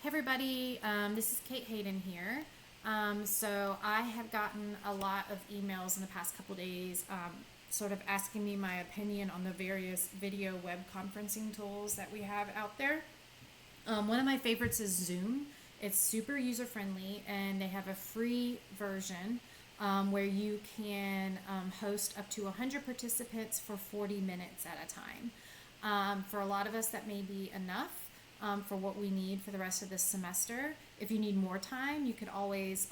Hey everybody, this is Kate Hayden here. So I have gotten a lot of emails in the past couple days sort of asking me my opinion on the various video web conferencing tools that we have out there. One of my favorites is Zoom. It's super user friendly and they have a free version where you can host up to 100 participants for 40 minutes at a time. For a lot of us, that may be enough for what we need for the rest of this semester. If you need more time, you could always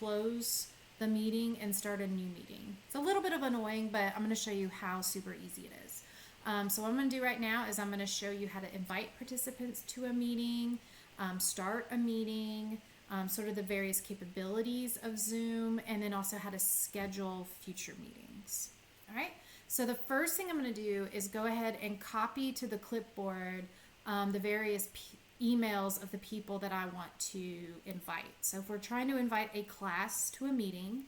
close the meeting and start a new meeting. It's a little bit of annoying, but I'm going to show you how super easy it is. So what I'm going to do right now is I'm going to show you how to invite participants to a meeting, start a meeting, sort of the various capabilities of Zoom, and then also how to schedule future meetings. All right. So the first thing I'm going to do is go ahead and copy to the clipboard the various emails of the people that I want to invite. So if we're trying to invite a class to a meeting,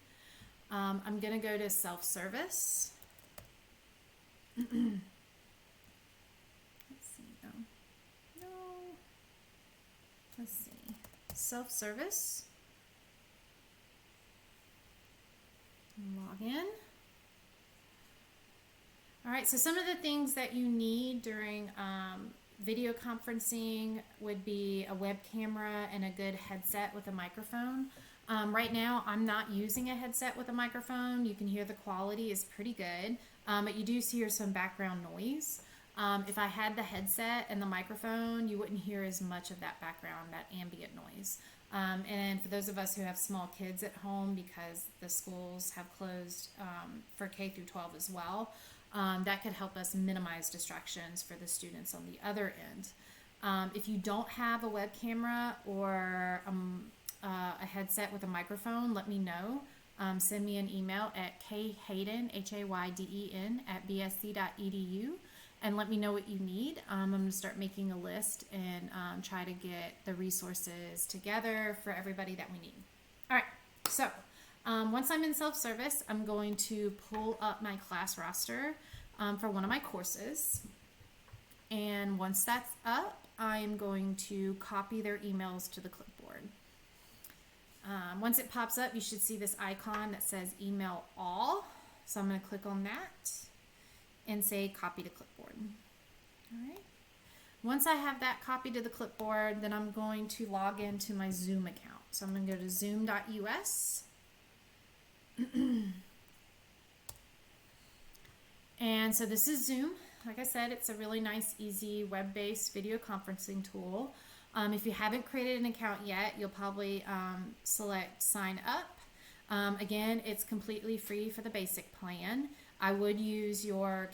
I'm going to go to SelfService. Let's see. No. Let's see. SelfService. Log in. All right, so some of the things that you need during video conferencing would be a web camera and a good headset with a microphone. Right now, I'm not using a headset with a microphone. You can hear the quality is pretty good, but you do hear some background noise. If I had the headset and the microphone, you wouldn't hear as much of that background, that ambient noise. And for those of us who have small kids at home, because the schools have closed for K through 12 as well, that could help us minimize distractions for the students on the other end. If you don't have a web camera or a headset with a microphone, let me know. Send me an email at khayden, Hayden, at bsc.edu, and let me know what you need. I'm going to start making a list and try to get the resources together for everybody that we need. All right, so once I'm in self-service, I'm going to pull up my class roster for one of my courses. And once that's up, I'm going to copy their emails to the clipboard. Once it pops up, you should see this icon that says email all. So I'm going to click on that and say copy to clipboard. All right. Once I have that copied to the clipboard, then I'm going to log into my Zoom account. So I'm going to go to zoom.us. And so this is Zoom. Like I said, it's a really nice, easy web-based video conferencing tool. If you haven't created an account yet, you'll probably select sign up. Again, it's completely free for the basic plan. I would use your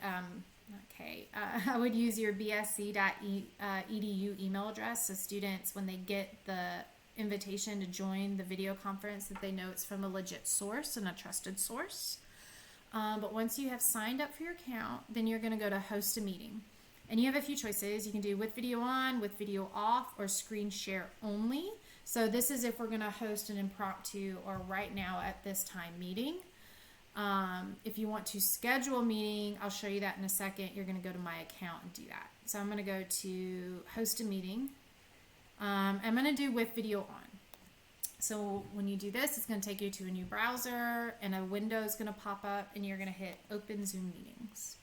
I would use your bsc.edu email address, so students, when they get the invitation to join the video conference, that they know it's from a legit source and a trusted source. But once you have signed up for your account, then you're going to go to host a meeting. And you have a few choices. You can do with video on, with video off, or screen share only. So this is if we're going to host an impromptu or right now at this time meeting. If you want to schedule a meeting, I'll show you that in a second. You're going to go to my account and do that. So I'm going to go to host a meeting. I'm going to do with video on. So when you do this, it's going to take you to a new browser and a window is going to pop up and you're going to hit open Zoom meetings.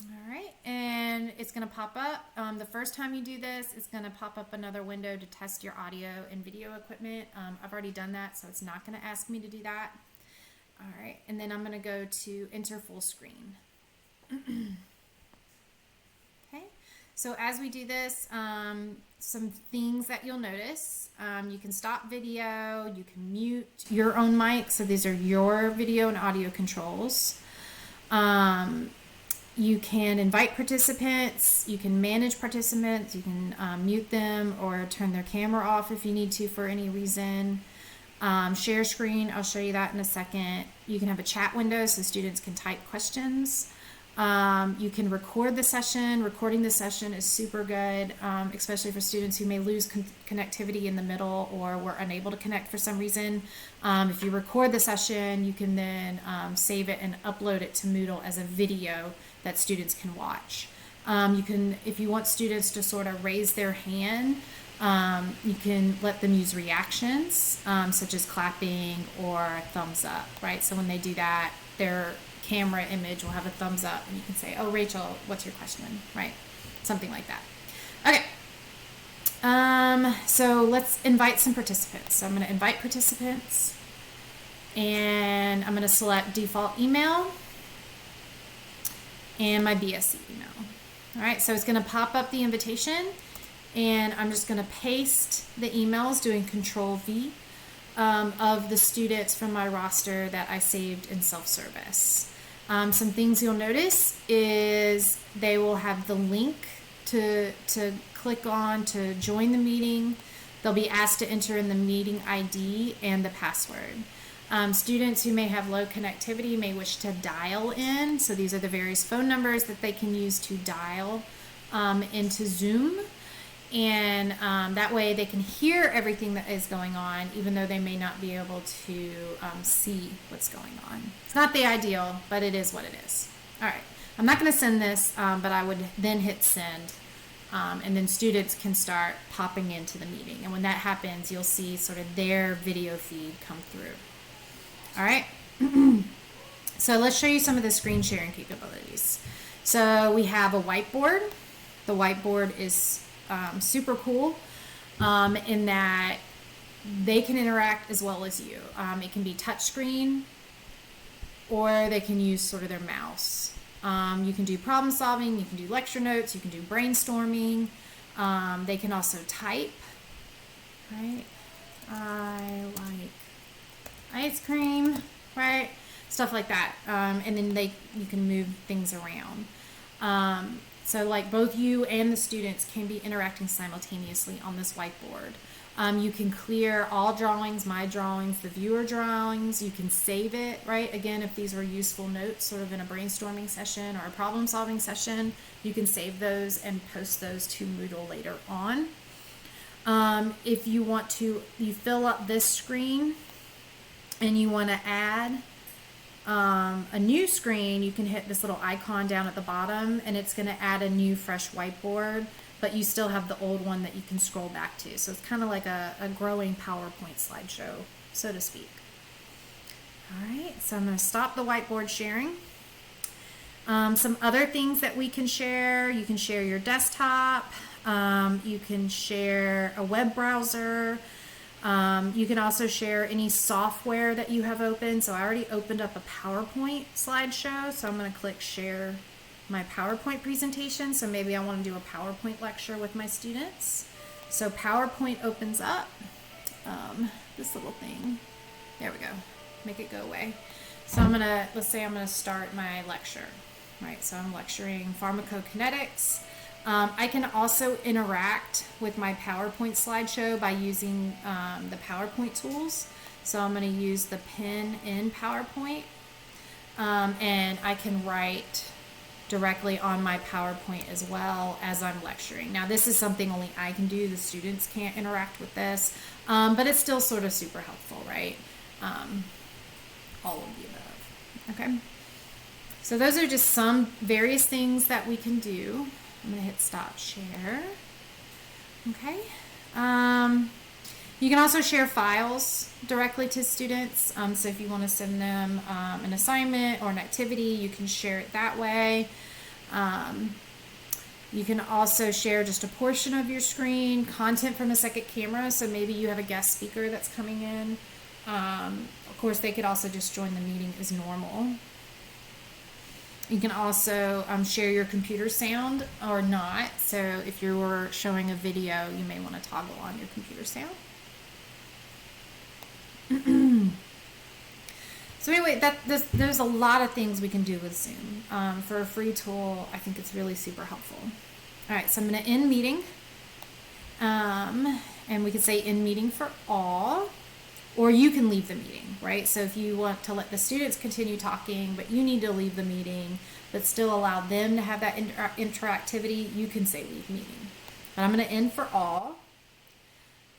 All right, and it's going to pop up. The first time you do this, it's going to pop up another window to test your audio and video equipment. I've already done that, so it's not going to ask me to do that. All right, and then I'm going to go to enter full screen. Okay, so as we do this, some things that you'll notice, you can stop video, you can mute your own mic, so these are your video and audio controls. You can invite participants, you can manage participants, you can mute them or turn their camera off if you need to for any reason. Share screen, I'll show you that in a second. You can have a chat window so students can type questions. You can record the session. Recording the session is super good, especially for students who may lose connectivity in the middle or were unable to connect for some reason. If you record the session, you can then save it and upload it to Moodle as a video that students can watch. You can, if you want students to sort of raise their hand, you can let them use reactions, such as clapping or thumbs up, right? So when they do that, their camera image will have a thumbs up, and you can say, "Oh, Rachel, what's your question?" Right? Something like that. Okay. So let's invite some participants. So I'm going to invite participants, and I'm going to select default email and my BSC email. All right, so it's going to pop up the invitation, and I'm just going to paste the emails doing Control V of the students from my roster that I saved in SelfService. Some things you'll notice is they will have the link to click on to join the meeting. They'll be asked to enter in the meeting ID and the password. Students who may have low connectivity may wish to dial in. So these are the various phone numbers that they can use to dial into Zoom. And that way they can hear everything that is going on, even though they may not be able to see what's going on. It's not the ideal, but it is what it is. All right, I'm not going to send this, but I would then hit send. And then students can start popping into the meeting. And when that happens, you'll see sort of their video feed come through. All right. So let's show you some of the screen sharing capabilities. So we have a whiteboard. The whiteboard is super cool in that they can interact as well as you. It can be touchscreen, or they can use sort of their mouse. You can do problem solving, you can do lecture notes, you can do brainstorming. They can also type, right? I like ice cream, right? Stuff like that. And then you can move things around. So like both you and the students can be interacting simultaneously on this whiteboard. You can clear all drawings, my drawings, the viewer drawings. You can save it, right? Again, if these were useful notes sort of in a brainstorming session or a problem solving session, you can save those and post those to Moodle later on. If you want to, you fill up this screen and you want to add a new screen, you can hit this little icon down at the bottom, and it's going to add a new fresh whiteboard, but you still have the old one that you can scroll back to. So it's kind of like a growing PowerPoint slideshow, so to speak. All right, so I'm going to stop the whiteboard sharing. Some other things that we can share: you can share your desktop, you can share a web browser. You can also share any software that you have open. So I already opened up a PowerPoint slideshow, so I'm going to click share my PowerPoint presentation. So maybe I want to do a PowerPoint lecture with my students. So PowerPoint opens up, this little thing. There we go. Make it go away. So I'm going to, let's say I'm going to start my lecture, right? So I'm lecturing pharmacokinetics. I can also interact with my PowerPoint slideshow by using the PowerPoint tools. So I'm going to use the pen in PowerPoint, and I can write directly on my PowerPoint as well as I'm lecturing. Now this is something only I can do. The students can't interact with this, but it's still sort of super helpful, right? All of the above. Okay. So those are just some various things that we can do. I'm going to hit stop share. Okay. You can also share files directly to students. So if you want to send them an assignment or an activity, you can share it that way. You can also share just a portion of your screen, content from a second camera. So maybe you have a guest speaker that's coming in. Of course, they could also just join the meeting as normal. You can also share your computer sound or not. So if you were showing a video, you may want to toggle on your computer sound. So anyway, there's a lot of things we can do with Zoom. For a free tool, I think it's really super helpful. All right, so I'm going to end meeting. And we could say end meeting for all, or you can leave the meeting, right? So if you want to let the students continue talking, but you need to leave the meeting, but still allow them to have that interactivity, you can say leave meeting. But I'm going to end for all.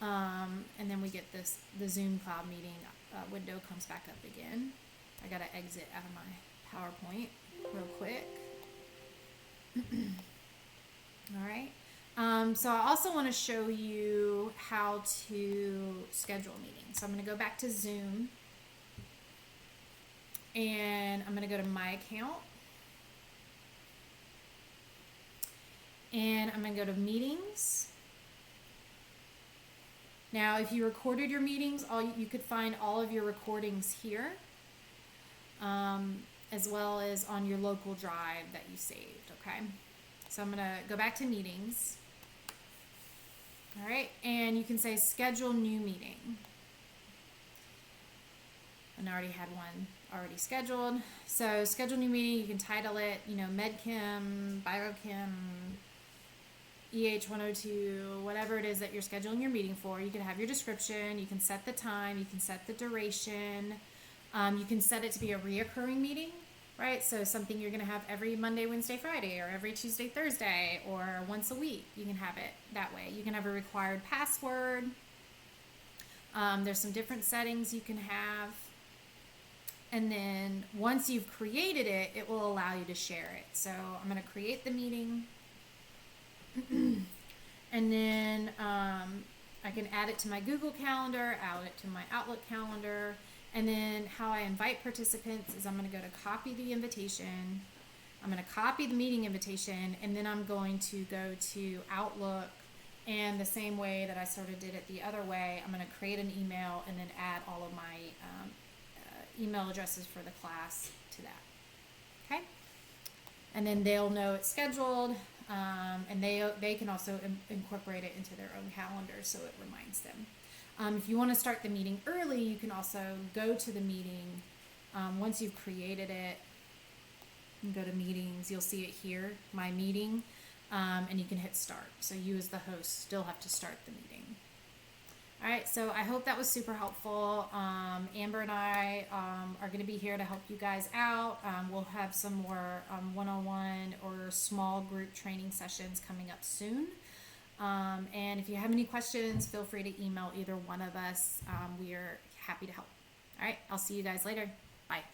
And then we get the Zoom Cloud meeting window comes back up again. I got to exit out of my PowerPoint real quick. So I also want to show you how to schedule meetings. So I'm going to go back to Zoom, and I'm going to go to my account, and I'm going to go to meetings. Now, if you recorded your meetings, you could find all of your recordings here, as well as on your local drive that you saved, okay? So I'm going to go back to meetings. All right, and you can say schedule new meeting. And I already had one already scheduled. So schedule new meeting, you can title it, MedChem, Biochem, EH102, whatever it is that you're scheduling your meeting for. You can have your description, you can set the time, you can set the duration, you can set it to be a reoccurring meeting, right? So something you're going to have every Monday, Wednesday, Friday, or every Tuesday, Thursday, or once a week. You can have it that way. You can have a required password. There's some different settings you can have. And then once you've created it, it will allow you to share it. So I'm going to create the meeting. And then I can add it to my Google Calendar, add it to my Outlook calendar. And then how I invite participants is I'm going to go to copy the invitation. I'm going to copy the meeting invitation, and then I'm going to go to Outlook, and the same way that I sort of did it the other way, I'm going to create an email and then add all of my email addresses for the class to that. Okay? And then they'll know it's scheduled, and they can also incorporate it into their own calendar so it reminds them. If you want to start the meeting early, you can also go to the meeting. Once you've created it, you can go to meetings. You'll see it here, my meeting, and you can hit start. So you as the host still have to start the meeting. All right, so I hope that was super helpful. Amber and I are going to be here to help you guys out. We'll have some more one-on-one or small group training sessions coming up soon. And if you have any questions, feel free to email either one of us. We are happy to help. All right, I'll see you guys later. Bye.